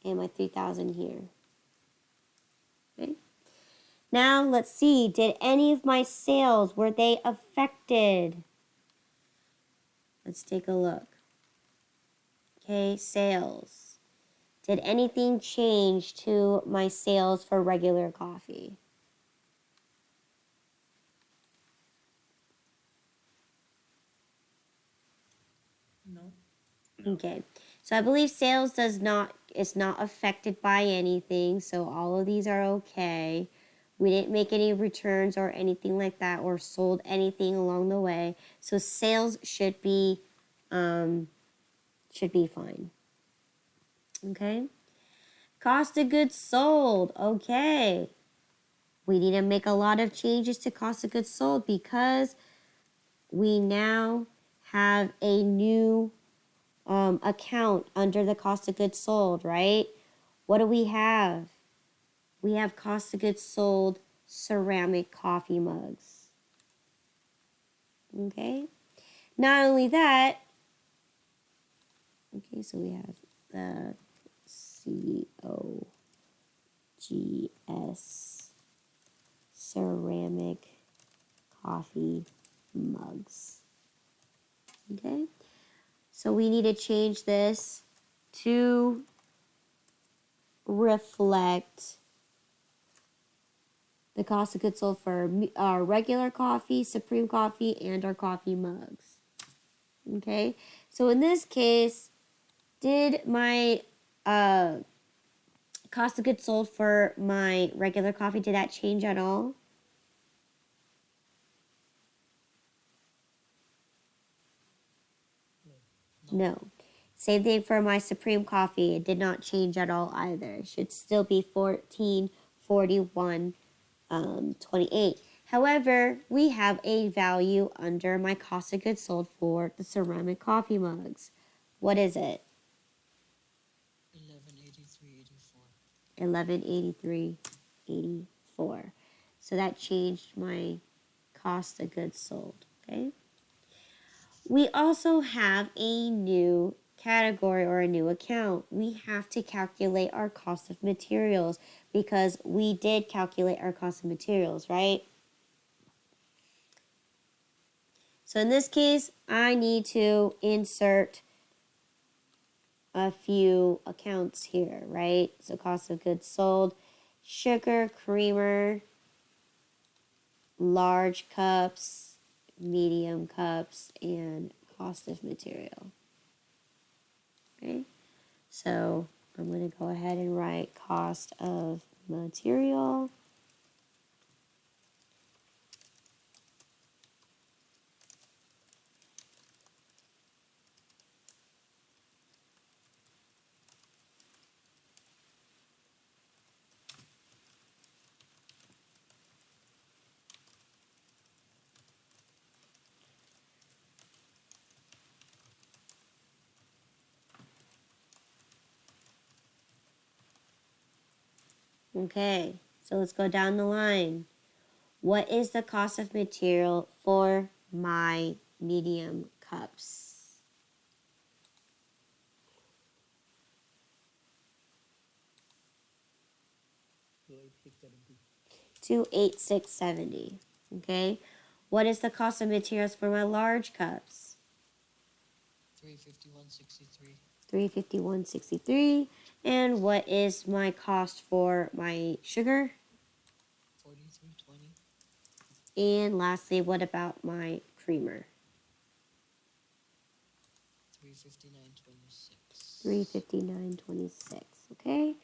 and my 3,000 here. Okay. Now let's see, did any of my sales, were they affected? Let's take a look. Okay, sales. Did anything change to my sales for regular coffee? No. Okay, so I believe sales is not affected by anything, so all of these are okay. We didn't make any returns or anything like that, or sold anything along the way, so sales should be fine. Okay, cost of goods sold. Okay, we need to make a lot of changes to cost of goods sold because we now have a new account under the cost of goods sold, right? What do we have? We have cost of goods sold ceramic coffee mugs. Okay. Not only that, okay, so we have the COGS ceramic coffee mugs. Okay. So we need to change this to reflect the cost of goods sold for our regular coffee, supreme coffee, and our coffee mugs. Okay, so in this case, did my cost of goods sold for my regular coffee, did that change at all? No. Same thing for my supreme coffee. It did not change at all either. It should still be 1441.28. However, we have a value under my cost of goods sold for the ceramic coffee mugs. What is it? 1183.84. 1183.84. So that changed my cost of goods sold. Okay. We also have a new category or a new account. We have to calculate our cost of materials because we did calculate our cost of materials, right? So in this case, I need to insert a few accounts here, right? So cost of goods sold, sugar, creamer, large cups, medium cups, and cost of material. Okay, so I'm going to go ahead and write cost of material. Okay, so let's go down the line. What is the cost of material for my medium cups? 28670. 28670. Okay. What is the cost of materials for my large cups? 351.63. 351.63. And what is my cost for my sugar? 43.20. And lastly, what about my creamer? 359.26. 359.26. Okay.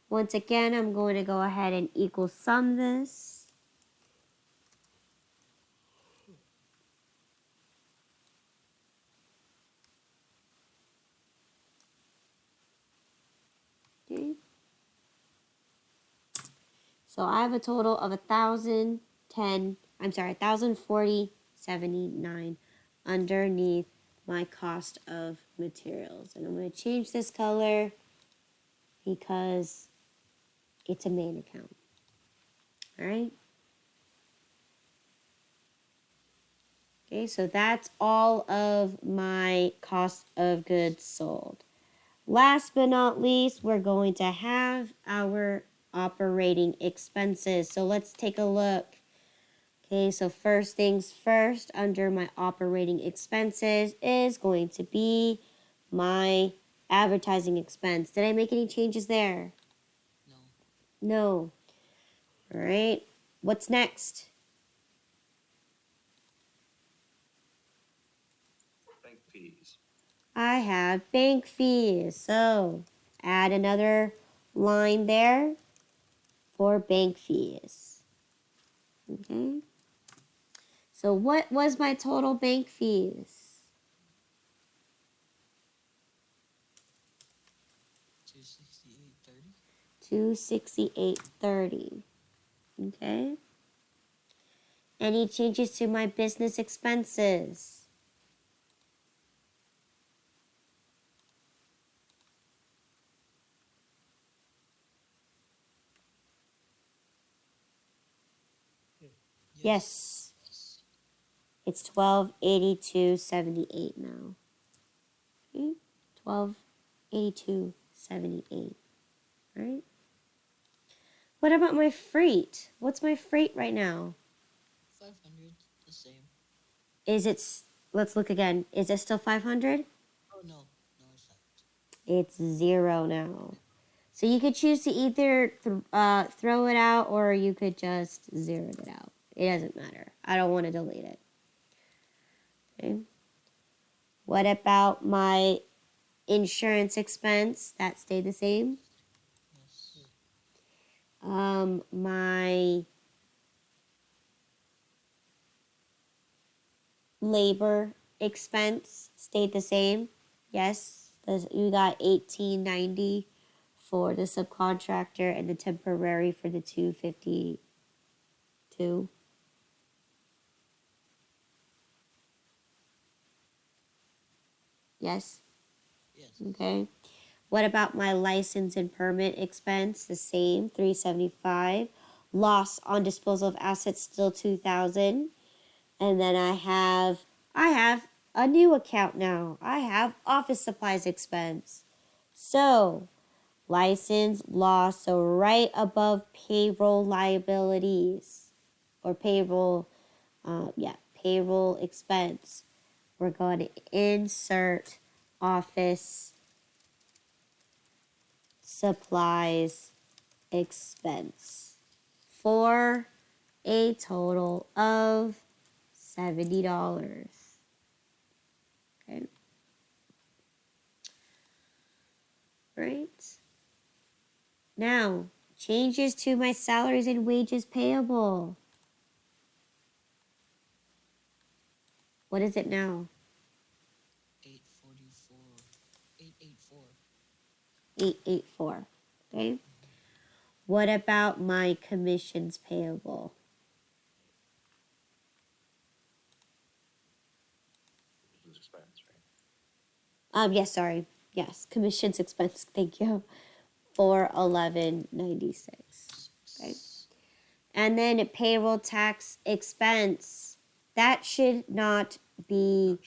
Once again, I'm going to go ahead and equal sum this. Okay. So I have a total of 1,040.79 underneath my cost of materials. And I'm going to change this color because it's a main account. All right. Okay, so that's all of my cost of goods sold. Last but not least, we're going to have our operating expenses. So let's take a look. Okay, so first things first, under my operating expenses is going to be my advertising expense. Did I make any changes there? No. No. All right. What's next? Bank fees. I have bank fees. So add another line there for bank fees. Okay. So what was my total bank fees? 268.30. 268.30. Okay. Any changes to my business expenses? Yes. Yes. It's 1282.78 now. Okay. 1282.78. All right. What about my freight? What's my freight right now? 500. The same. Is it let's look again. Is it still 500? Oh, no. No, it's not. It's 0 now. So you could choose to either throw it out or you could just zero it out. It doesn't matter. I don't want to delete it. Okay. What about my insurance expense? That stayed the same. Yes. My labor expense stayed the same. Yes, you got 1890 for the subcontractor and the temporary for the 252. Yes. Yes. Okay. What about my license and permit expense? The same, 375. Loss on disposal of assets still 2000. And then I have a new account now. I have office supplies expense. So, license loss, so right above payroll liabilities or payroll expense. We're going to insert office supplies expense for a total of $70. Okay. Right. Now, changes to my salaries and wages payable. What is it now? 844. 884. 884. Okay. What about my commissions payable? Expense, right? Yes, sorry. Yes, commissions expense. Thank you. For 1196. Okay. And then payroll tax expense. That should not be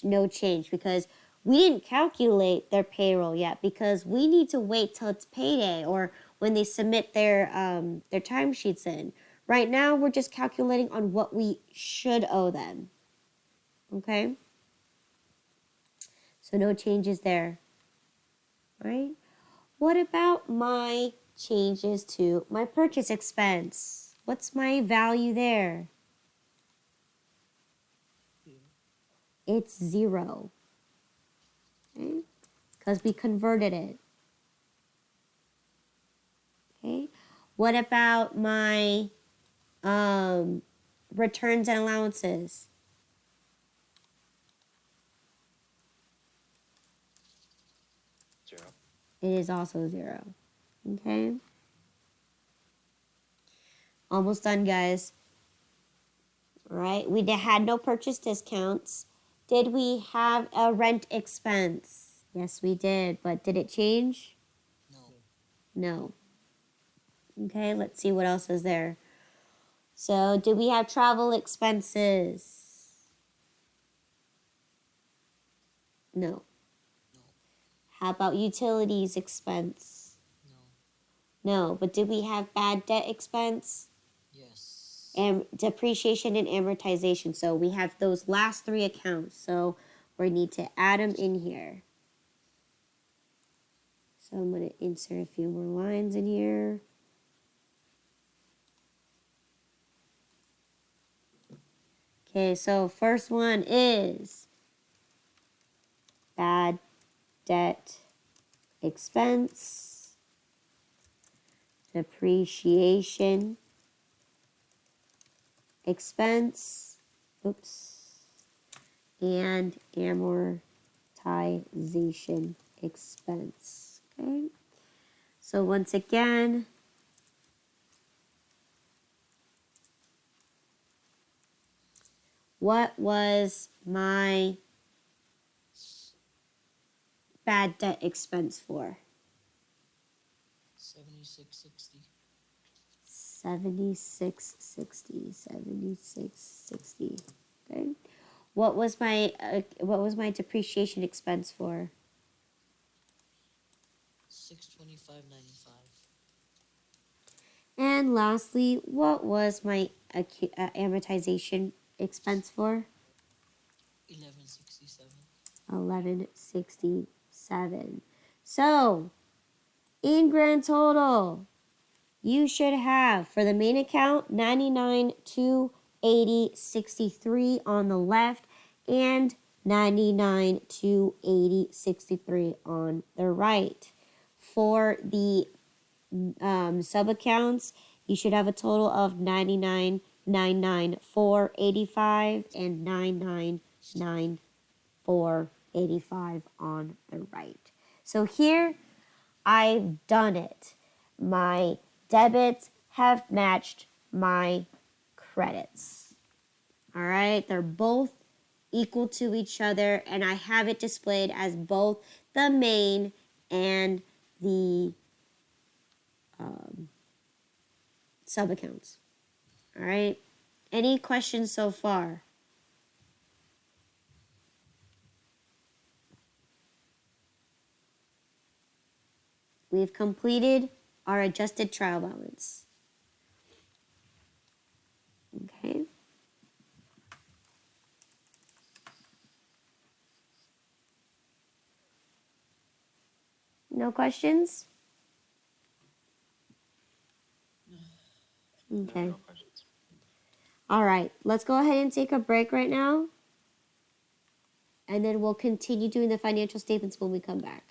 no change because we didn't calculate their payroll yet because we need to wait till it's payday or when they submit their timesheets in. Right now, we're just calculating on what we should owe them. Okay? So no changes there. All right? What about my changes to my purchase expense? What's my value there? 0. It's 0. Okay? Because we converted it. Okay? What about my returns and allowances? 0. It is also 0. Okay? Almost done, guys. All right? We had no purchase discounts. Did we have a rent expense? Yes, we did. But did it change? No. No. Okay, let's see what else is there. So, do we have travel expenses? No. No. How about utilities expense? No. No, but did we have bad debt expense? Yes. And depreciation and amortization. So, we have those last 3 accounts. So, we need to add them in here. So, I'm going to insert a few more lines in here. Okay, so first one is bad debt expense, depreciation expense, and amortization expense. Okay, so once again, what was my bad debt expense for? 7660. 7660. Okay. What was my depreciation expense for? 625.95. And lastly, what was my amortization expense for? 1167. 1167. So, in grand total, you should have for the main account 99,280.63 on the left and 99,280.63 on the right. For the sub accounts, you should have a total of 99,994.85 and 99,994.85 on the right. So here I've done it. My debits have matched my credits. All right, they're both equal to each other, and I have it displayed as both the main and the sub accounts. All right, any questions so far? We've completed our adjusted trial balance. Okay. No questions? Okay. No questions. All right. Let's go ahead and take a break right now. And then we'll continue doing the financial statements when we come back.